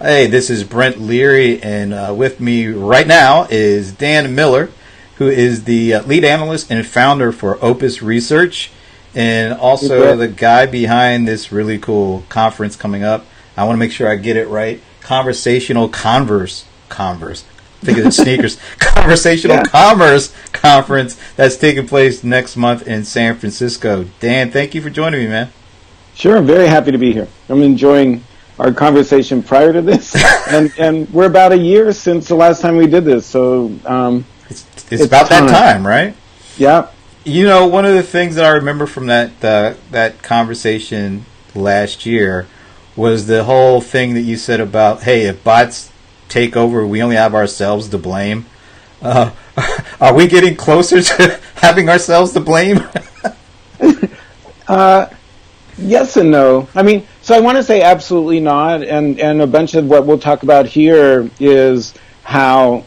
Hey, this is Brent Leary, and with me right now is Dan Miller, who is the lead analyst and founder for Opus Research, and also the guy behind this really cool conference coming up. I want to make sure I get it right. Conversational Converse. Think of the sneakers. Conversational Commerce Conference that's taking place next month in San Francisco. Dan, thank you for joining me, man. Sure, I'm very happy to be here. I'm enjoying our conversation prior to this, and we're about a year since the last time we did this, so it's about that time, right? Yeah. You know, one of the things that I remember from that conversation last year was the whole thing that you said about, hey, if bots take over, we only have ourselves to blame. Are we getting closer to having ourselves to blame? Yes and no. I mean, so I want to say absolutely not, and a bunch of what we'll talk about here is how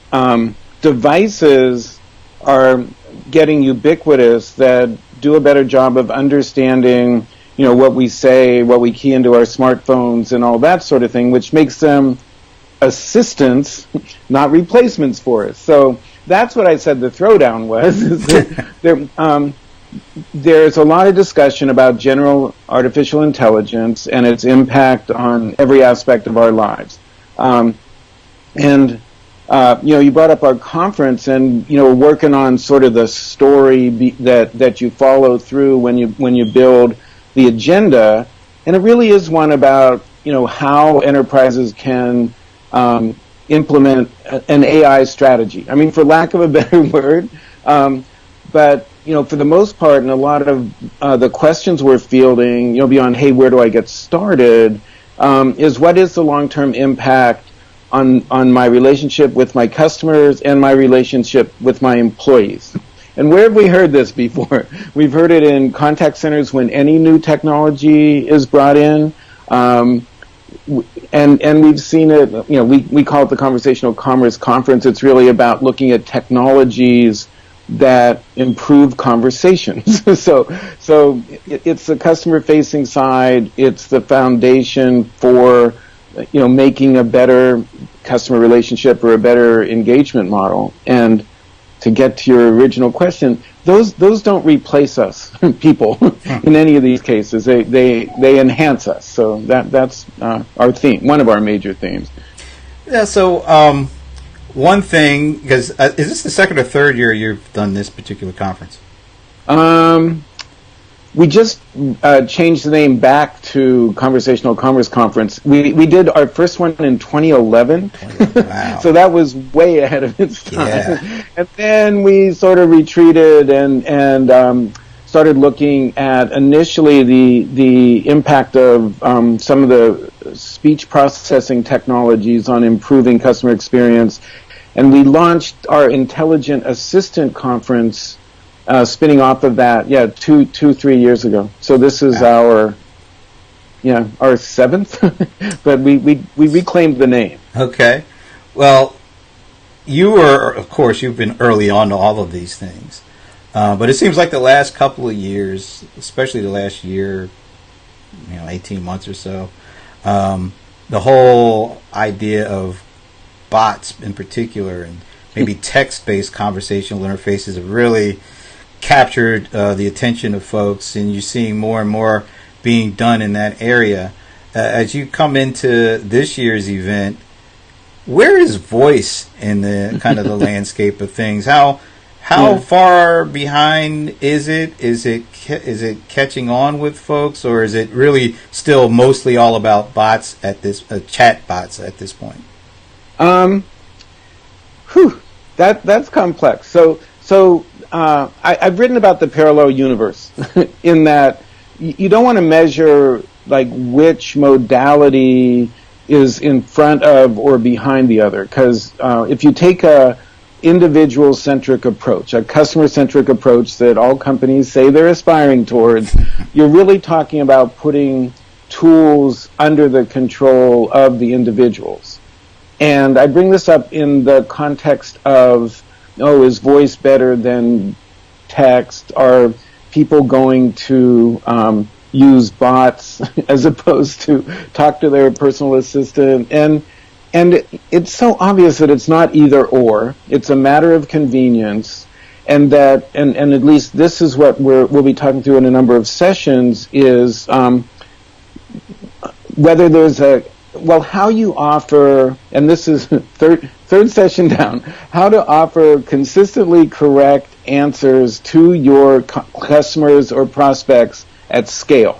devices are getting ubiquitous that do a better job of understanding, you know, what we say, what we key into our smartphones and all that sort of thing, which makes them assistants, not replacements for us. So that's what I said the throwdown was. Is that there's a lot of discussion about general artificial intelligence and its impact on every aspect of our lives. You know, you brought up our conference, and you know, working on sort of the story that you follow through when you build the agenda, and it really is one about, you know, how enterprises can implement an AI strategy. I mean, for lack of a better word, but you know, for the most part, and a lot of the questions we're fielding, you know, beyond, hey, where do I get started, is what is the long-term impact on my relationship with my customers and my relationship with my employees? And where have we heard this before? We've heard it in contact centers when any new technology is brought in, and we've seen it, you know, we call it the Conversational Commerce Conference. It's really about looking at technologies that improve conversations. so it's the customer-facing side. It's the foundation for, you know, making a better customer relationship or a better engagement model. And to get to your original question, those don't replace us, people, in any of these cases. They enhance us. So that's our theme, one of our major themes. Yeah. So one thing, because is this the second or third year you've done this particular conference? We just changed the name back to Conversational Commerce Conference. We did our first one in 2011. Wow. So that was way ahead of its time. Yeah. And then we sort of retreated and started looking at initially the impact of some of the speech processing technologies on improving customer experience. And we launched our Intelligent Assistant Conference spinning off of that, 3 years ago. So this is our seventh, but we reclaimed the name. Okay. Well, you've been early on to all of these things. But it seems like the last couple of years, especially the last year, 18 months or so, the whole idea of bots in particular and maybe text-based conversational interfaces have really captured the attention of folks, and you're seeing more and more being done in that area. As you come into this year's event, where is voice in the kind of the landscape of things? How far behind is it? Is it catching on with folks, or is it really still mostly all about bots at this chat bots at this point? That's complex. So I've written about the parallel universe in that you don't want to measure like which modality is in front of or behind the other, because if you take a individual-centric approach, a customer-centric approach that all companies say they're aspiring towards, you're really talking about putting tools under the control of the individuals. And I bring this up in the context of, is voice better than text? Are people going to use bots as opposed to talk to their personal assistant? And and it's so obvious that it's not either or. It's a matter of convenience, and at least this is what we'll be talking through in a number of sessions is whether there's how you offer, and this is third session down, how to offer consistently correct answers to your customers or prospects at scale.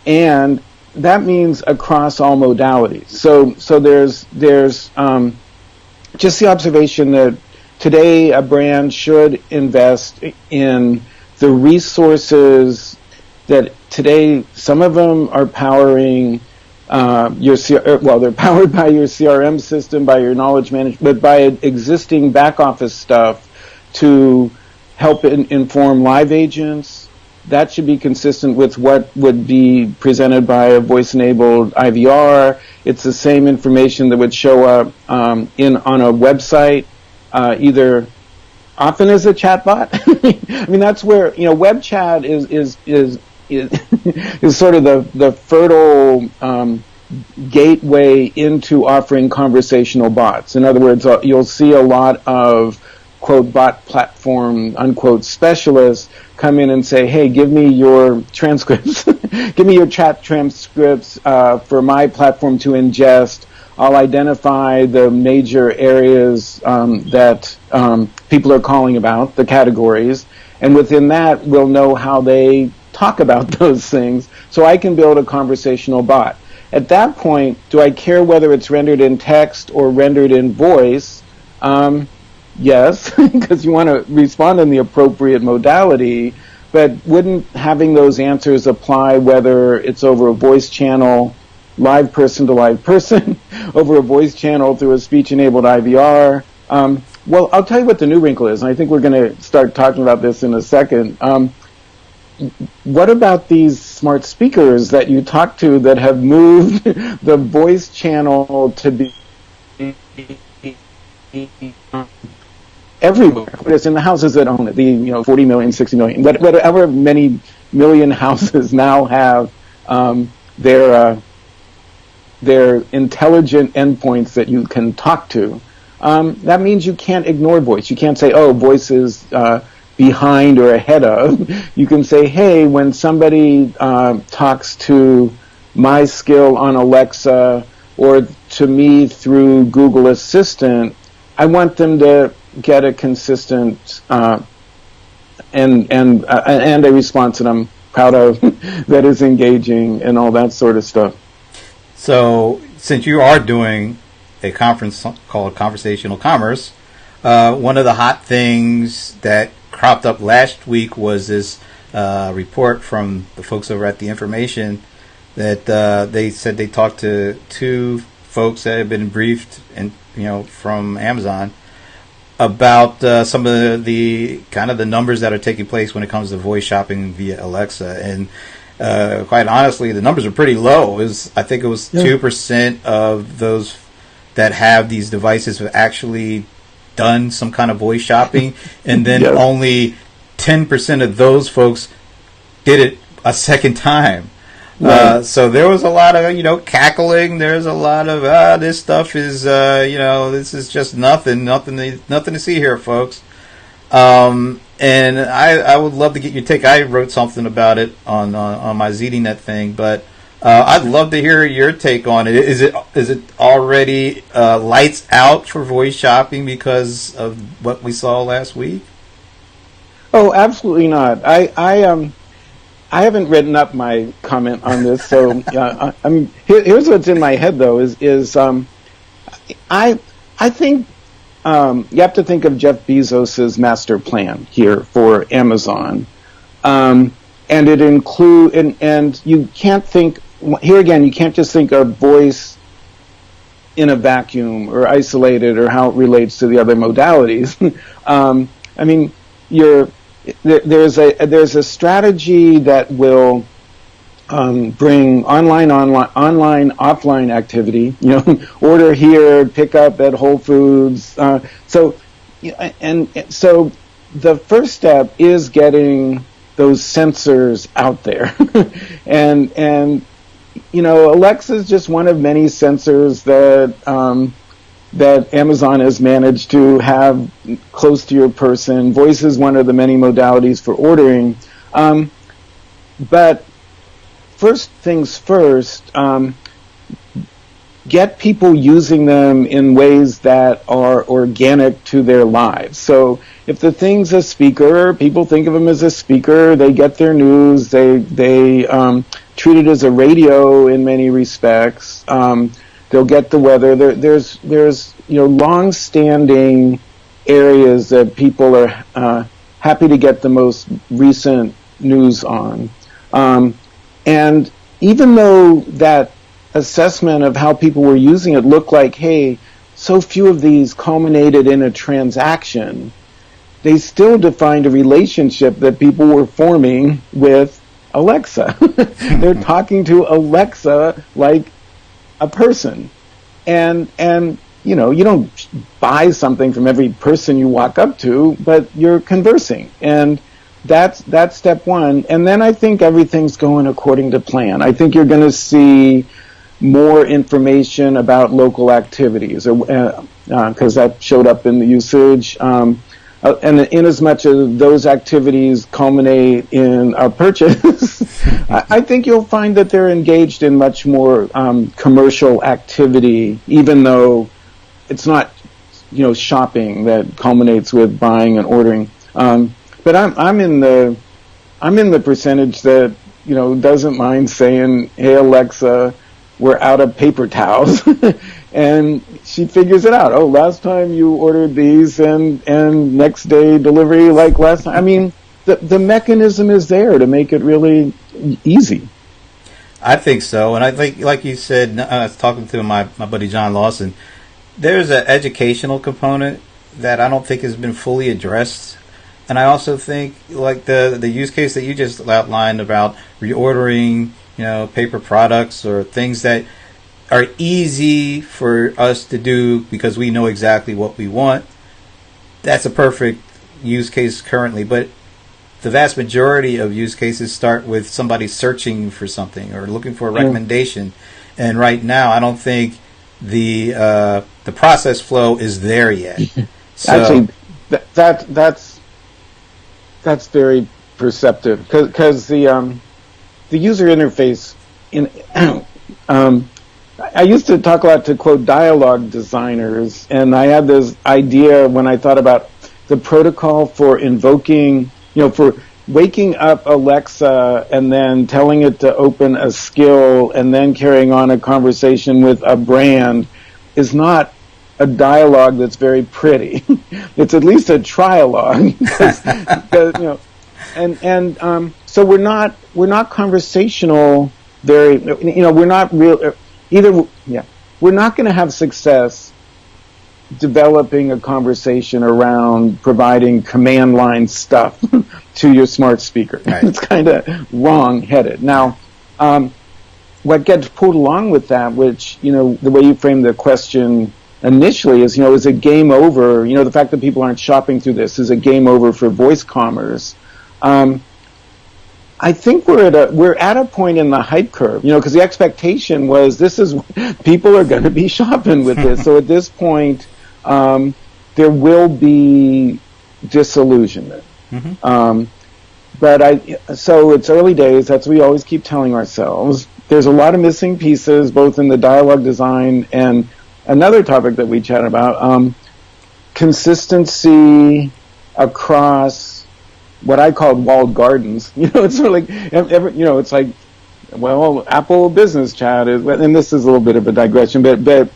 And that means across all modalities. So there's just the observation that today a brand should invest in the resources that today some of them are powering they're powered by your CRM system, by your knowledge management, but by existing back office stuff to help inform live agents. That should be consistent with what would be presented by a voice-enabled IVR. It's the same information that would show up on a website, either often as a chatbot. I mean, that's where web chat is sort of the fertile gateway into offering conversational bots. In other words, you'll see a lot of quote bot platform unquote specialists come in and say, hey, give me your transcripts, give me your chat transcripts for my platform to ingest. I'll identify the major areas that people are calling about, the categories, and within that we'll know how they talk about those things, so I can build a conversational bot. At that point, do I care whether it's rendered in text or rendered in voice? Yes, because you want to respond in the appropriate modality, but wouldn't having those answers apply whether it's over a voice channel, live person to live person, over a voice channel through a speech-enabled IVR? Well, I'll tell you what the new wrinkle is, and I think we're going to start talking about this in a second. What about these smart speakers that you talk to that have moved the voice channel to be everywhere? It's in the houses that own it, the 40 million, 60 million, whatever many million houses now have their intelligent endpoints that you can talk to. That means you can't ignore voice. You can't say, oh, voice is behind or ahead of. You can say, hey, when somebody talks to my skill on Alexa or to me through Google Assistant, I want them to get a consistent and a response that I'm proud of, that is engaging and all that sort of stuff. So, since you are doing a conference called Conversational Commerce, one of the hot things that cropped up last week was this report from the folks over at The Information that they said they talked to two folks that had been briefed from Amazon about some of the kind of the numbers that are taking place when it comes to voice shopping via Alexa. And quite honestly, the numbers are pretty low. I think it was 2% of those that have these devices have actually done some kind of voice shopping, and then only 10% of those folks did it a second time. Right. So there was a lot of cackling. There's a lot of this stuff is this is just nothing to see here, folks. And I would love to get your take. I wrote something about it on my ZDNet thing, but I'd love to hear your take on it. Is it already lights out for voice shopping because of what we saw last week? Oh, absolutely not. I haven't written up my comment on this, so here's what's in my head though is I think you have to think of Jeff Bezos's master plan here for Amazon, and it and you can't think. Here again, you can't just think of voice in a vacuum or isolated or how it relates to the other modalities. I mean, there's a strategy that will bring online, offline activity. Order here, pick up at Whole Foods. So the first step is getting those sensors out there, and Alexa is just one of many sensors that Amazon has managed to have close to your person. Voice is one of the many modalities for ordering. But first things first, get people using them in ways that are organic to their lives. So if the thing's a speaker, people think of them as a speaker. They get their news. They treat it as a radio in many respects. They'll get the weather. There's long-standing areas that people are happy to get the most recent news on. And even though that assessment of how people were using it looked like, hey, so few of these culminated in a transaction, they still defined a relationship that people were forming with Alexa. They're talking to Alexa like a person. And you don't buy something from every person you walk up to, but you're conversing. And that's step one. And then I think everything's going according to plan. I think you're going to see more information about local activities, because that showed up in the usage. And in as much as those activities culminate in a purchase, I think you'll find that they're engaged in much more commercial activity, even though it's not, shopping that culminates with buying and ordering. But I'm in the percentage that doesn't mind saying, "Hey Alexa, we're out of paper towels," and she figures it out. Oh, last time you ordered these, and next day delivery like last time. I mean, the mechanism is there to make it really easy. I think so, and I think, like you said, I was talking to my buddy John Lawson. There's an educational component that I don't think has been fully addressed, and I also think, like the use case that you just outlined about reordering, paper products or things that are easy for us to do because we know exactly what we want. That's a perfect use case currently, but the vast majority of use cases start with somebody searching for something or looking for a recommendation. And right now, I don't think the process flow is there yet. So, actually, that's very perceptive because the user interface I used to talk a lot to, quote, dialogue designers, and I had this idea when I thought about the protocol for invoking, for waking up Alexa and then telling it to open a skill and then carrying on a conversation with a brand is not a dialogue that's very pretty. It's at least a trialogue. So we're not conversational. We're not real. We're not going to have success developing a conversation around providing command line stuff to your smart speaker. Right. It's kind of wrong-headed. Now, what gets pulled along with that, which, the way you framed the question initially is, is it game over? The fact that people aren't shopping through this is a game over for voice commerce. I think we're at a point in the hype curve, because the expectation was people are going to be shopping with this. So at this point, there will be disillusionment. Mm-hmm. So it's early days. That's what we always keep telling ourselves. There's a lot of missing pieces, both in the dialogue design and another topic that we chat about, consistency across what I call walled gardens. It's sort of like, it's like, well, Apple Business Chat is, and this is a little bit of a digression, but there's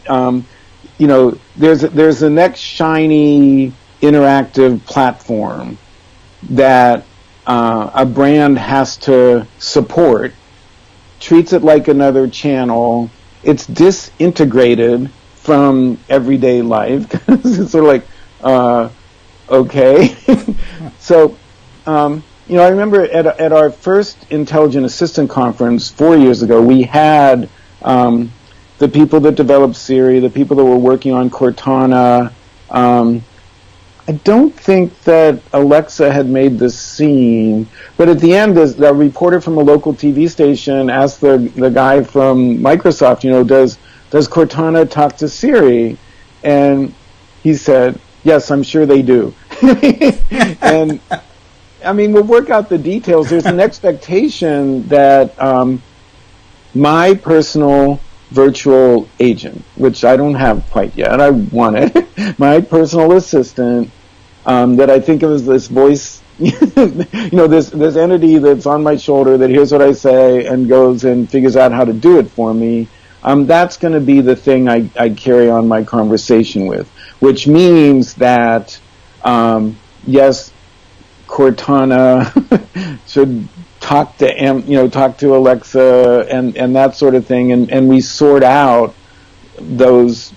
the next shiny interactive platform that a brand has to support, treats it like another channel. It's disintegrated from everyday life. It's sort of like, okay. So, I remember at our first Intelligent Assistant conference 4 years ago, we had the people that developed Siri, the people that were working on Cortana, I don't think that Alexa had made the scene, but at the end, the reporter from a local TV station asked the guy from Microsoft, does Cortana talk to Siri? And he said, yes, I'm sure they do. And I mean, we'll work out the details. There's an expectation that my personal virtual agent, which I don't have quite yet, I want it, my personal assistant, that I think of as this voice, this entity that's on my shoulder that hears what I say and goes and figures out how to do it for me. That's going to be the thing I carry on my conversation with, which means that, yes, Cortana should talk to Alexa and that sort of thing, and we sort out those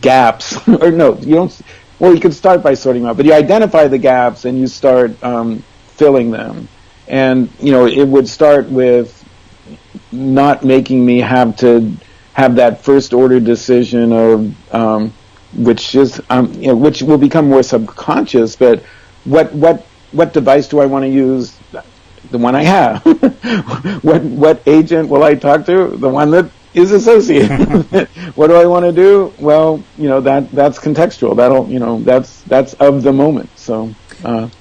gaps. Or no, you don't. Well, you could start by sorting them out, but you identify the gaps and you start filling them. And it would start with not making me have to have that first order decision of which will become more subconscious. But what device do I want to use? The one I have. What agent will I talk to? The one that is associated. What do I want to do? Well, that's contextual. That's of the moment. So.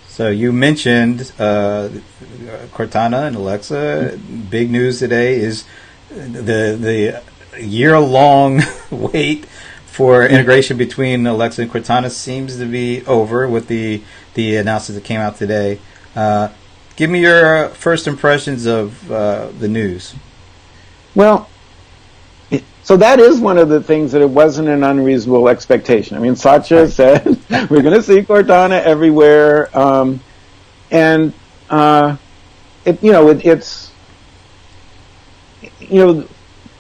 So you mentioned Cortana and Alexa. Big news today is the year-long wait for integration between Alexa and Cortana seems to be over with the announcement that came out today. Give me your first impressions of the news. Well, so that is one of the things that it wasn't an unreasonable expectation. I mean, Satya said we're going to see Cortana everywhere,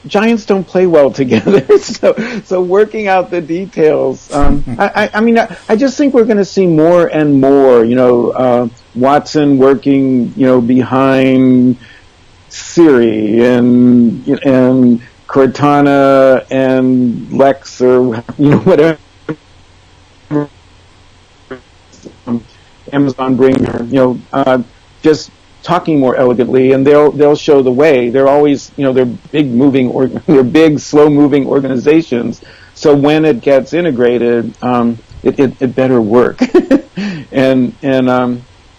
giants don't play well together. So working out the details. I just think we're going to see more and more. Watson working, behind Siri and Cortana and Lex or whatever. Amazon Bringer, just talking more elegantly, and they'll show the way. They're always, they're big, slow moving organizations. So when it gets integrated, it better work. and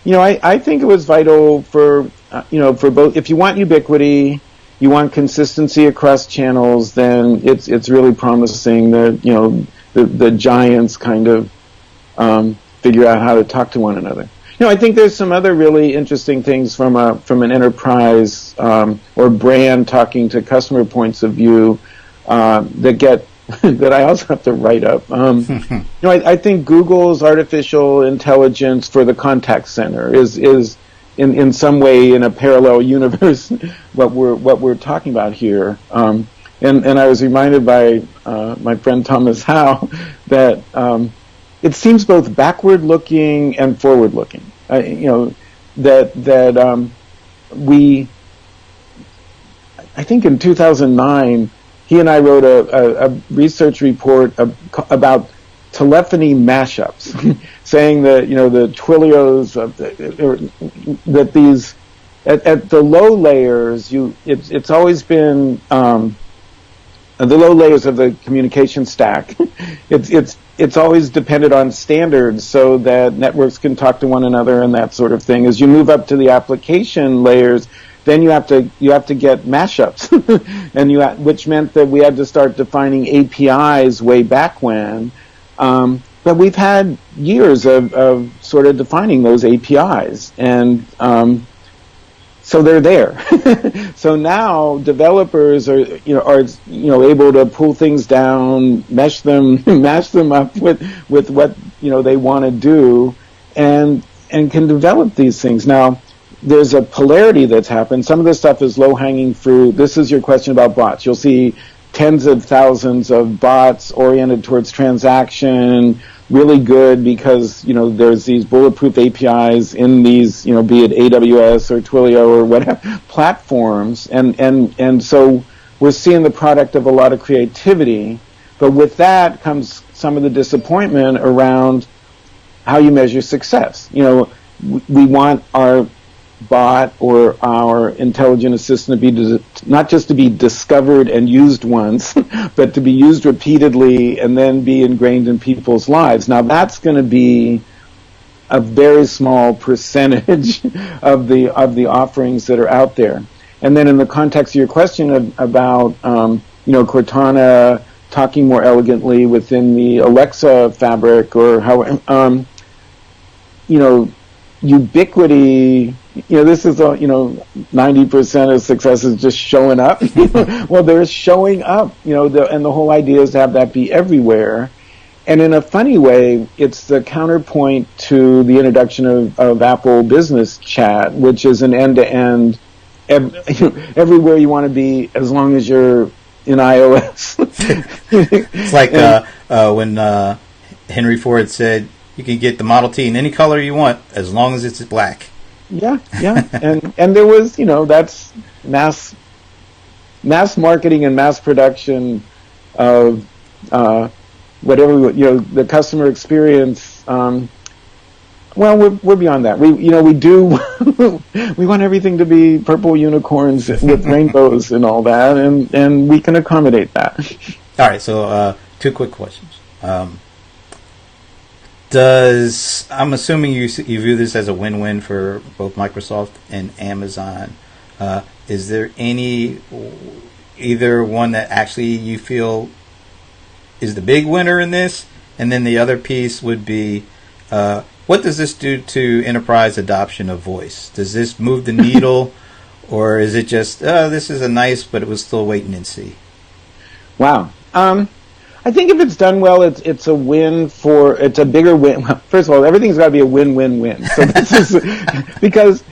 I think it was vital for both. If you want ubiquity, you want consistency across channels, then it's really promising that the giants kind of figure out how to talk to one another. I think there's some other really interesting things from an enterprise or brand talking to customer points of view that I also have to write up. I think Google's artificial intelligence for the contact center is in some way in a parallel universe what we're talking about here. And I was reminded by my friend Thomas Howe that it seems both backward-looking and forward-looking. I think in 2009, he and I wrote a research report about telephony mashups, saying that the Twilios that these at the low layers, it's always been the low layers of the communication stack. It's always depended on standards so that networks can talk to one another and that sort of thing. As you move up to the application layers, then you have to get mashups, and which meant that we had to start defining APIs way back when. But we've had years of sort of defining those APIs, and so they're there. So now developers are able to pull things down, mash them up with what they want to do, and can develop these things. Now, there's a polarity that's happened. Some of this stuff is low-hanging fruit. This is your question about bots. You'll see tens of thousands of bots oriented towards transaction, really good because, there's these bulletproof APIs in these, be it AWS or Twilio or whatever platforms. And so we're seeing the product of a lot of creativity. But with that comes some of the disappointment around how you measure success. We want our bot or our intelligent assistant to be not just to be discovered and used once, but to be used repeatedly and then be ingrained in people's lives. Now that's going to be a very small percentage of the offerings that are out there. And then in the context of your question about Cortana talking more elegantly within the Alexa fabric, or how ubiquity. This is 90% of success is just showing up. Well, they're showing up. And the whole idea is to have that be everywhere. And in a funny way, it's the counterpoint to the introduction of Apple Business Chat, which is an end-to-end, everywhere you want to be, as long as you're in iOS. It's like when Henry Ford said, you can get the Model T in any color you want, as long as it's black. Yeah. And there was, that's mass marketing and mass production of whatever, the customer experience. Well, we're beyond that. We do, we want everything to be purple unicorns with rainbows and all that, and we can accommodate that. All right, so 2 quick questions. I'm assuming you view this as a win-win for both Microsoft and Amazon. Is there either one that actually you feel is the big winner in this? And then the other piece would be, what does this do to enterprise adoption of voice? Does this move the needle, or is it just, this is a nice, but it was still waiting and see? Wow. I think if it's done well, it's a win it's a bigger win. Well, first of all, everything's got to be a win-win-win. So this is, because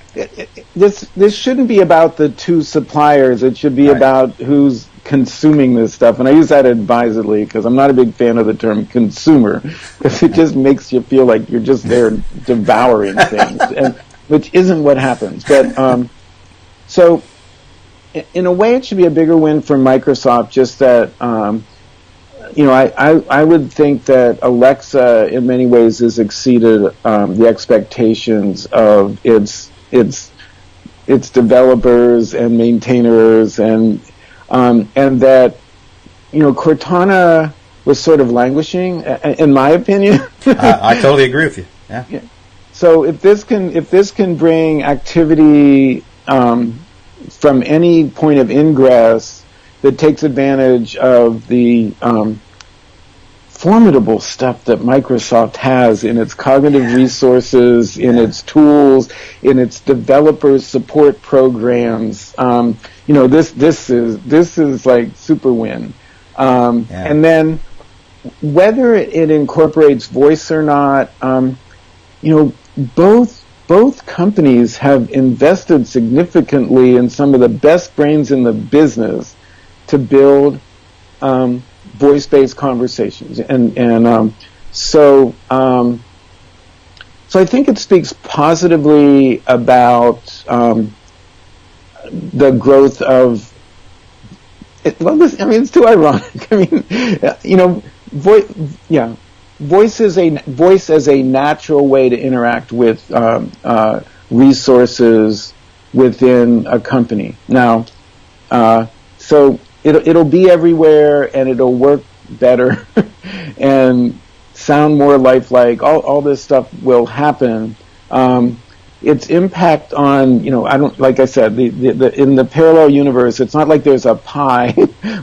this shouldn't be about the two suppliers. It should be about who's consuming this stuff. And I use that advisedly, because I'm not a big fan of the term consumer, because it just makes you feel like you're just there devouring things, which isn't what happens. But so in a way, it should be a bigger win for Microsoft, just that I would think that Alexa in many ways has exceeded the expectations of its developers and maintainers, and that Cortana was sort of languishing, in my opinion. I totally agree with you. Yeah. So if this can bring activity from any point of ingress that takes advantage of the formidable stuff that Microsoft has in its cognitive resources, in its tools, in its developer support programs. This is like super win. And then whether it incorporates voice or not, both companies have invested significantly in some of the best brains in the business to build voice-based conversations, so I think it speaks positively about the growth of it. Well, it's too ironic. Voice as a natural way to interact with resources within a company. Now, so it'll be everywhere, and it'll work better and sound more lifelike. All this stuff will happen. Its impact on, I don't, like I said, in the parallel universe, it's not like there's a pie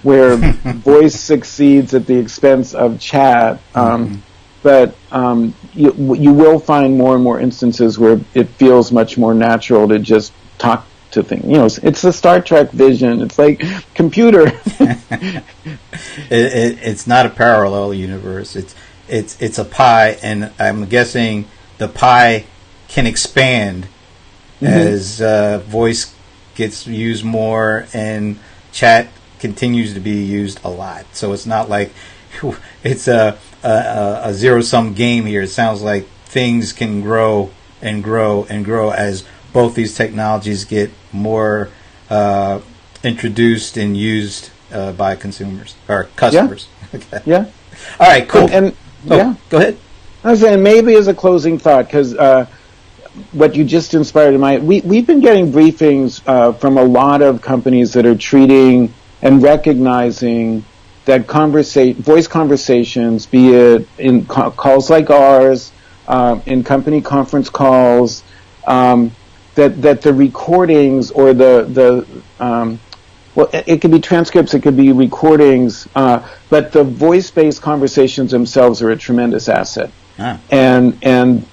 where voice succeeds at the expense of chat. But you will find more and more instances where it feels much more natural to just talk to things. It's the Star Trek vision. It's like computer. It's not a parallel universe. It's a pie, and I'm guessing the pie can expand as voice gets used more and chat continues to be used a lot. So it's not like it's a zero-sum game here. It sounds like things can grow and grow and grow as both these technologies get more introduced and used by consumers or customers. Yeah. Okay. Yeah. All right. Cool. Yeah. Go ahead. I was saying maybe as a closing thought, because what you just inspired in my we've been getting briefings from a lot of companies that are treating and recognizing that voice conversations, be it in calls like ours, in company conference calls, that the recordings or well, it could be transcripts, it could be recordings, but the voice-based conversations themselves are a tremendous asset. Ah. And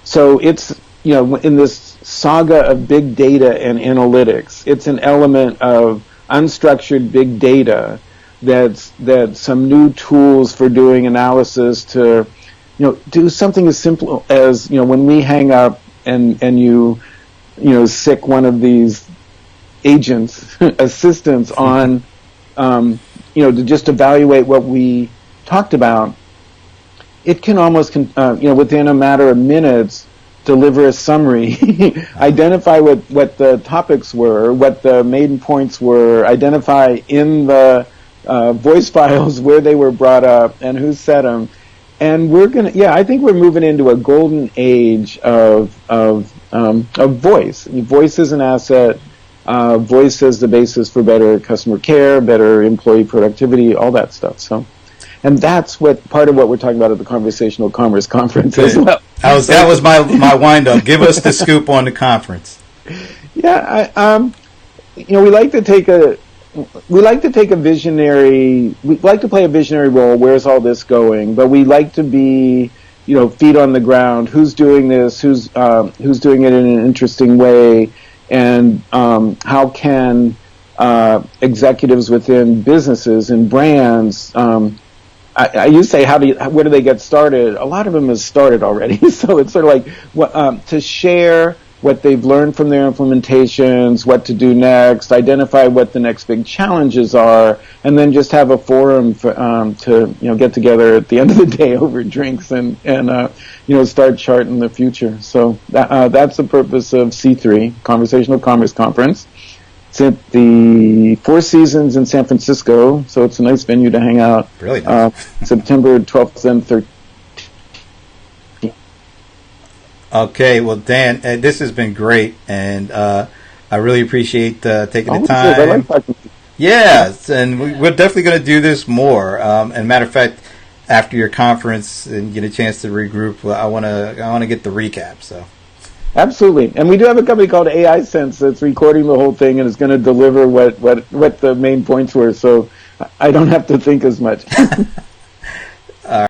so it's, in this saga of big data and analytics, it's an element of unstructured big data that's some new tools for doing analysis to, do something as simple as, when we hang up and you sick one of these agents, assistants on, to just evaluate what we talked about, it can almost, within a matter of minutes, deliver a summary, identify what the topics were, what the main points were, identify in the voice files where they were brought up and who said them. And I think we're moving into a golden age of voice. Voice is an asset. Voice is the basis for better customer care, better employee productivity, all that stuff. So, and that's part of what we're talking about at the Conversational Commerce Conference as well. That was my wind up. Give us the scoop on the conference. Yeah, we like to take a visionary. We like to play a visionary role. Where's all this going? But we like to be, feet on the ground. Who's doing this? Who's doing it in an interesting way? And how can executives within businesses and brands? I used to say, where do they get started? A lot of them have started already. So it's sort of like to share what they've learned from their implementations, what to do next, identify what the next big challenges are, and then just have a forum to get together at the end of the day over drinks and start charting the future. So that's the purpose of C3, Conversational Commerce Conference. It's at the Four Seasons in San Francisco, so it's a nice venue to hang out. Really nice. September 12th and 13th. Okay, well, Dan, this has been great, and I really appreciate taking the time. I like talking to you. Yes, and we're definitely going to do this more. And matter of fact, after your conference and get a chance to regroup, I want to get the recap. So, absolutely, and we do have a company called AI Sense that's recording the whole thing and is going to deliver what the main points were. So I don't have to think as much.